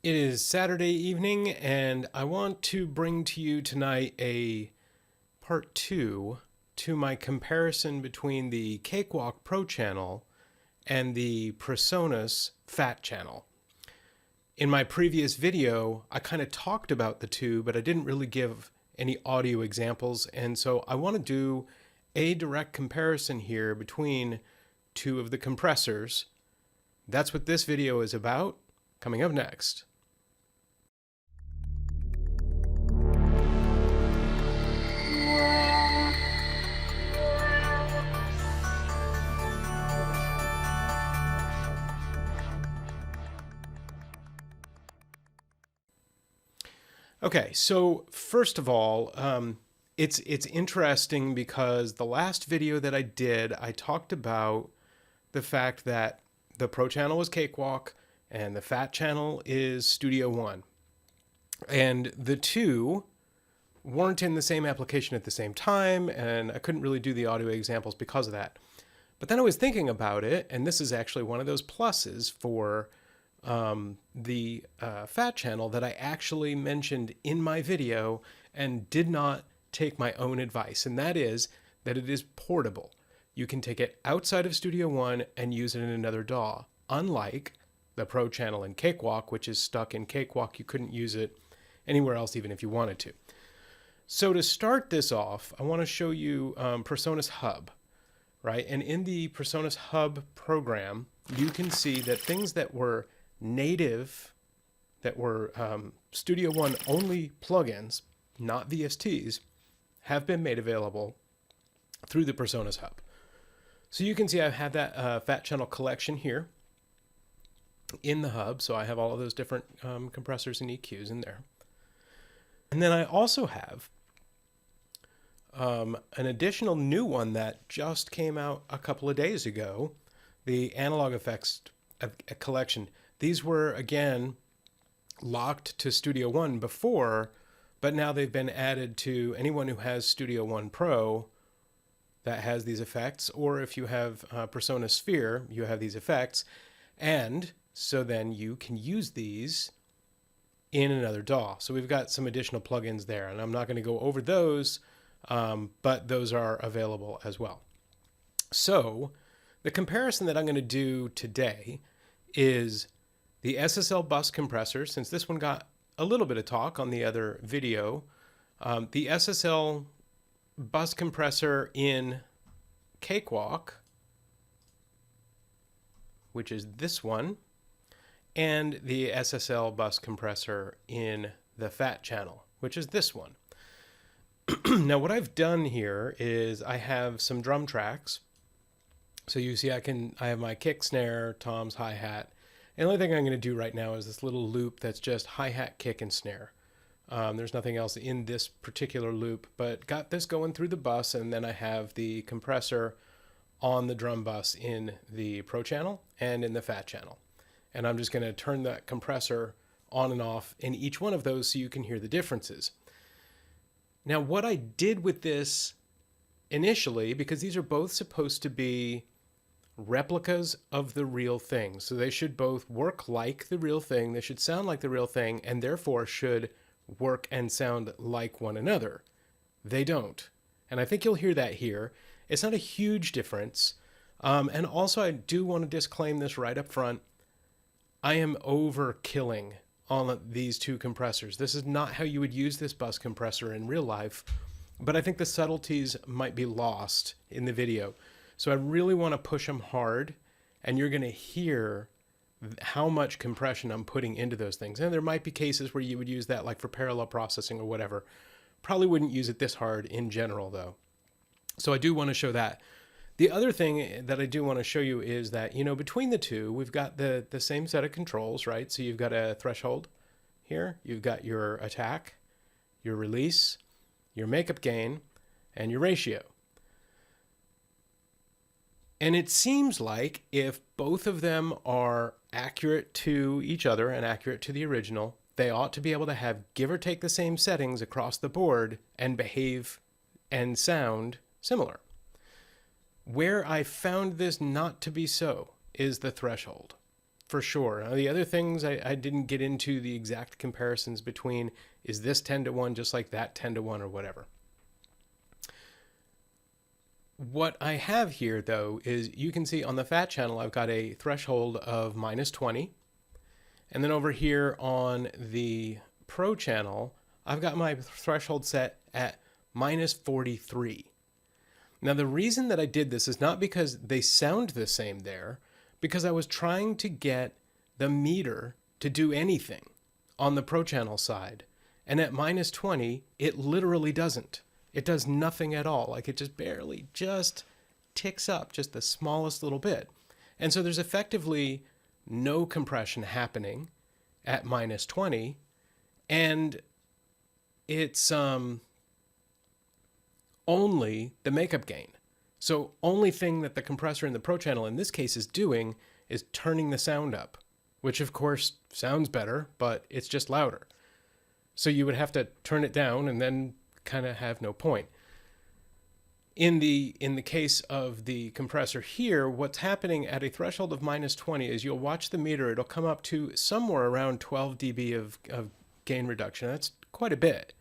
It is Saturday evening, and I want to bring to you tonight a part 2 to my comparison between the Cakewalk ProChannel and the Presonus Fat Channel. In my previous video, I kind of talked about the two, but I didn't really give any audio examples, and so I want to do a direct comparison here between two of the compressors. That's what this video is about. Coming up next. Okay, so first of all, it's interesting because the last video that I did, I talked about the fact that the Pro channel was Cakewalk and the Fat channel is Studio One. And the two weren't in the same application at the same time, and I couldn't really do the audio examples because of that. But then I was thinking about it, and this is actually one of those pluses for the Fat channel that I actually mentioned in my video and did not take my own advice, and that is that it is portable. You can take it outside of Studio One and use it in another DAW, unlike the Pro channel and Cakewalk, which is stuck in Cakewalk. You couldn't use it anywhere else even if you wanted to. So to start this off, I want to show you Presonus Hub, right? And in the Presonus Hub program, you can see that things that were native, that were Studio One only plugins, not VSTs, have been made available through the Presonus Hub. So you can see I've had that Fat Channel collection here in the hub. So I have all of those different compressors and EQs in there. And then I also have an additional new one that just came out a couple of days ago, the Analog Effects collection. These were, again, locked to Studio One before, but now they've been added to anyone who has Studio One Pro that has these effects, or if you have Presonus Sphere, you have these effects, and so then you can use these in another DAW. So we've got some additional plugins there, and I'm not going to go over those, but those are available as well. So the comparison that I'm going to do today is the SSL Bus Compressor, since this one got a little bit of talk on the other video, the SSL Bus Compressor in Cakewalk, which is this one, and the SSL Bus Compressor in the Fat channel, which is this one. Now what I've done here is I have some drum tracks. So you see I have my kick, snare, toms, hi-hat. And the only thing I'm going to do right now is this little loop that's just hi-hat, kick, and snare. There's nothing else in this particular loop, but got this going through the bus, and then I have the compressor on the drum bus in the Pro channel and in the Fat channel. And I'm just going to turn that compressor on and off in each one of those so you can hear the differences. Now what I did with this initially, because these are both supposed to be replicas of the real thing. So they should both work like the real thing, they should sound like the real thing, and therefore should work and sound like one another. They don't. And I think you'll hear that here. It's not a huge difference. And also I do want to disclaim this right up front. I am overkilling on these two compressors. This is not how you would use this bus compressor in real life, but I think the subtleties might be lost in the video. So I really want to push them hard, and you're going to hear how much compression I'm putting into those things. And there might be cases where you would use that like for parallel processing or whatever. Probably wouldn't use it this hard in general though. So I do want to show that. The other thing that I do want to show you is that, between the two, we've got the same set of controls, right? So you've got a threshold here, you've got your attack, your release, your makeup gain, and your ratio. And it seems like if both of them are accurate to each other and accurate to the original, they ought to be able to have give or take the same settings across the board and behave and sound similar. Where I found this not to be so is the threshold. for sure. Now, the other things I didn't get into the exact comparisons between, is this 10-to-1 just like that 10-to-1 or whatever. What I have here, though, is you can see on the Fat channel, I've got a threshold of -20. And then over here on the Pro channel, I've got my threshold set at -43. Now, the reason that I did this is not because they sound the same there, because I was trying to get the meter to do anything on the Pro channel side. And at -20, it literally doesn't. It does nothing at all. Like, it just barely just ticks up just the smallest little bit. And so there's effectively no compression happening at -20, and it's only the makeup gain. So only thing that the compressor in the Pro channel in this case is doing is turning the sound up, which of course sounds better, but it's just louder. So you would have to turn it down and then kind of have no point. In the case of the compressor here, what's happening at a threshold of -20 is you'll watch the meter, it'll come up to somewhere around 12 dB of gain reduction. That's quite a bit.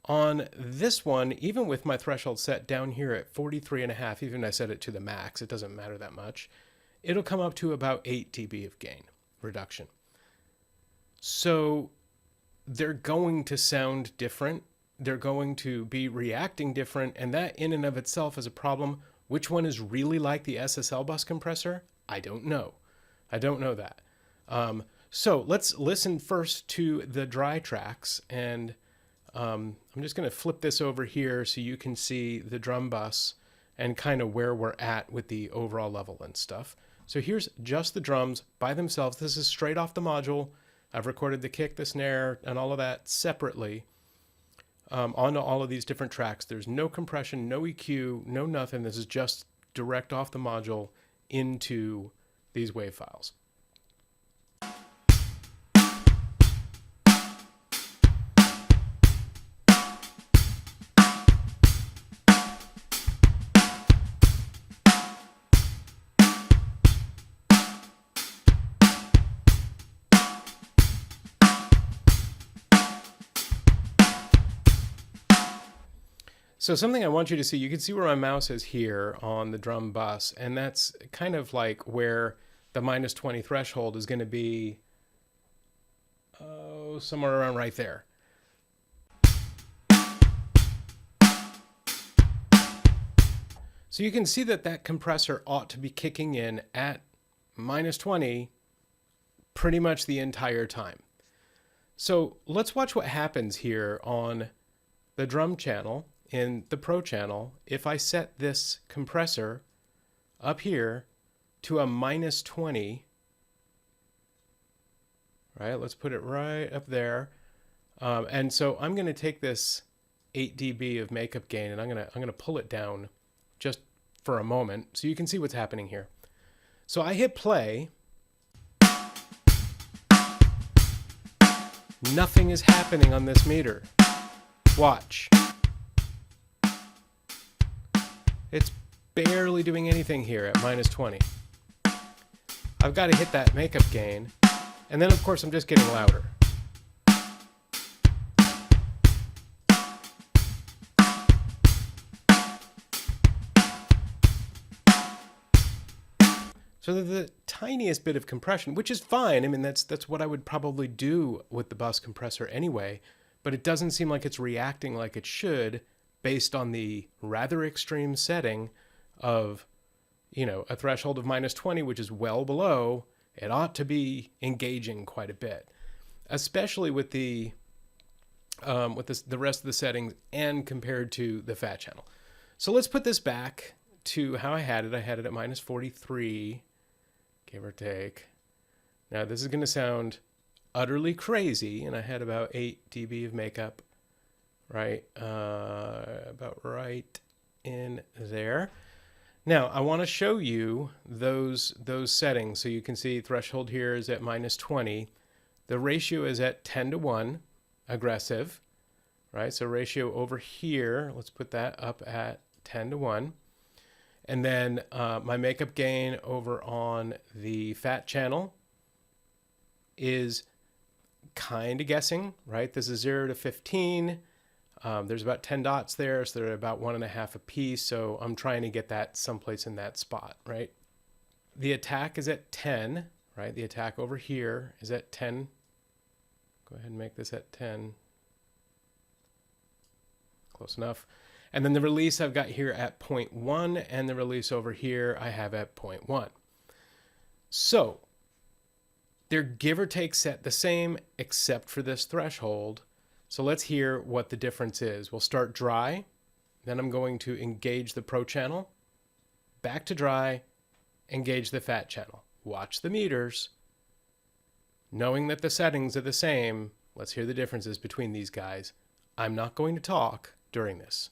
On this one, even with my threshold set down here at 43.5, even I set it to the max, it doesn't matter that much, it'll come up to about 8 dB of gain reduction. So they're going to sound different. They're going to be reacting different, and that in and of itself is a problem. Which one is really like the SSL bus compressor? I don't know. I don't know that. So let's listen first to the dry tracks, and I'm just going to flip this over here so you can see the drum bus and kind of where we're at with the overall level and stuff. So here's just the drums by themselves. This is straight off the module. I've recorded the kick, the snare, and all of that separately. Onto all of these different tracks. There's no compression, no EQ, no nothing. This is just direct off the module into these WAV files. So something I want you to see, you can see where my mouse is here on the drum bus, and that's kind of like where the -20 threshold is going to be, somewhere around right there. So you can see that that compressor ought to be kicking in at -20 pretty much the entire time. So let's watch what happens here on the drum channel. In the Pro channel, if I set this compressor up here to a -20, right? Let's put it right up there. And so I'm going to take this 8 dB of makeup gain, and I'm going to pull it down just for a moment so you can see what's happening here. So I hit play. Nothing is happening on this meter. Watch. It's barely doing anything here at -20. I've got to hit that makeup gain, and then of course I'm just getting louder. So the tiniest bit of compression, which is fine. I mean, that's what I would probably do with the bus compressor anyway, but it doesn't seem like it's reacting like it should, based on the rather extreme setting of, you know, a threshold of -20, which is well below. It ought to be engaging quite a bit, especially with the rest of the settings and compared to the Fat channel. So let's put this back to how I had it. I had it at -43, give or take. Now this is going to sound utterly crazy, and I had about 8 dB of makeup. Right, about right in there. Now I want to show you those settings, so you can see threshold here is at -20. The ratio is at 10-to-1, aggressive, right? So ratio over here, let's put that up at 10-to-1, and then my makeup gain over on the Fat channel is kind of guessing, right? This is 0 to 15. There's about 10 dots there, so they're about 1.5 a piece. So I'm trying to get that someplace in that spot, right? The attack is at 10, right? The attack over here is at 10. Go ahead and make this at 10. Close enough. And then the release I've got here at 0.1, and the release over here I have at 0.1. So they're give or take set the same, except for this threshold. So let's hear what the difference is. We'll start dry, then I'm going to engage the Pro channel, back to dry, engage the Fat channel. Watch the meters. Knowing that the settings are the same, let's hear the differences between these guys. I'm not going to talk during this.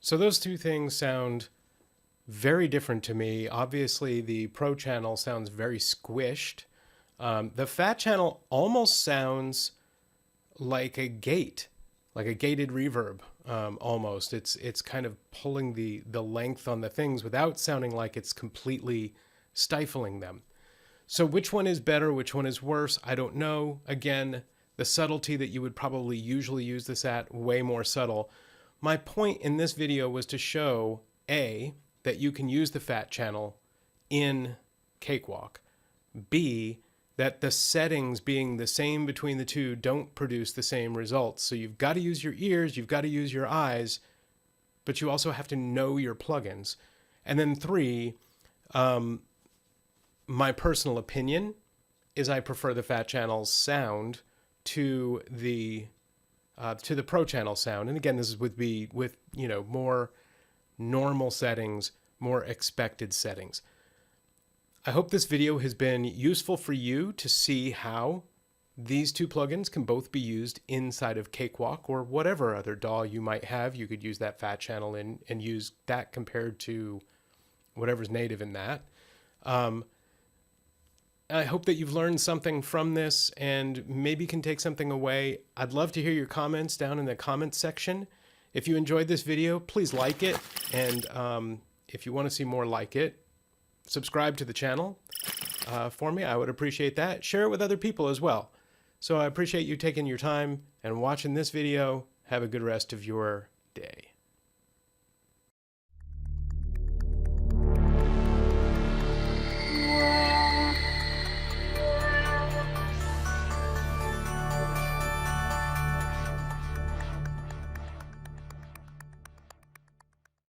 So those two things sound very different to me. Obviously, the Pro channel sounds very squished. The Fat channel almost sounds like a gate, like a gated reverb. Almost, it's kind of pulling the length on the things without sounding like it's completely stifling them. So which one is better? Which one is worse? I don't know. Again, the subtlety that you would probably usually use this at, way more subtle. My point in this video was to show, A, that you can use the Fat channel in Cakewalk. B, that the settings being the same between the two don't produce the same results. So you've got to use your ears, you've got to use your eyes, but you also have to know your plugins. And then 3, my personal opinion is I prefer the Fat channel's sound to the Pro channel sound. And again, this would be with, more normal settings, more expected settings. I hope this video has been useful for you to see how these two plugins can both be used inside of Cakewalk or whatever other DAW you might have. You could use that Fat channel in and use that compared to whatever's native in that. I hope that you've learned something from this and maybe can take something away. I'd love to hear your comments down in the comments section. If you enjoyed this video, please like it. And if you want to see more like it, subscribe to the channel for me. I would appreciate that. Share it with other people as well. So I appreciate you taking your time and watching this video. Have a good rest of your day.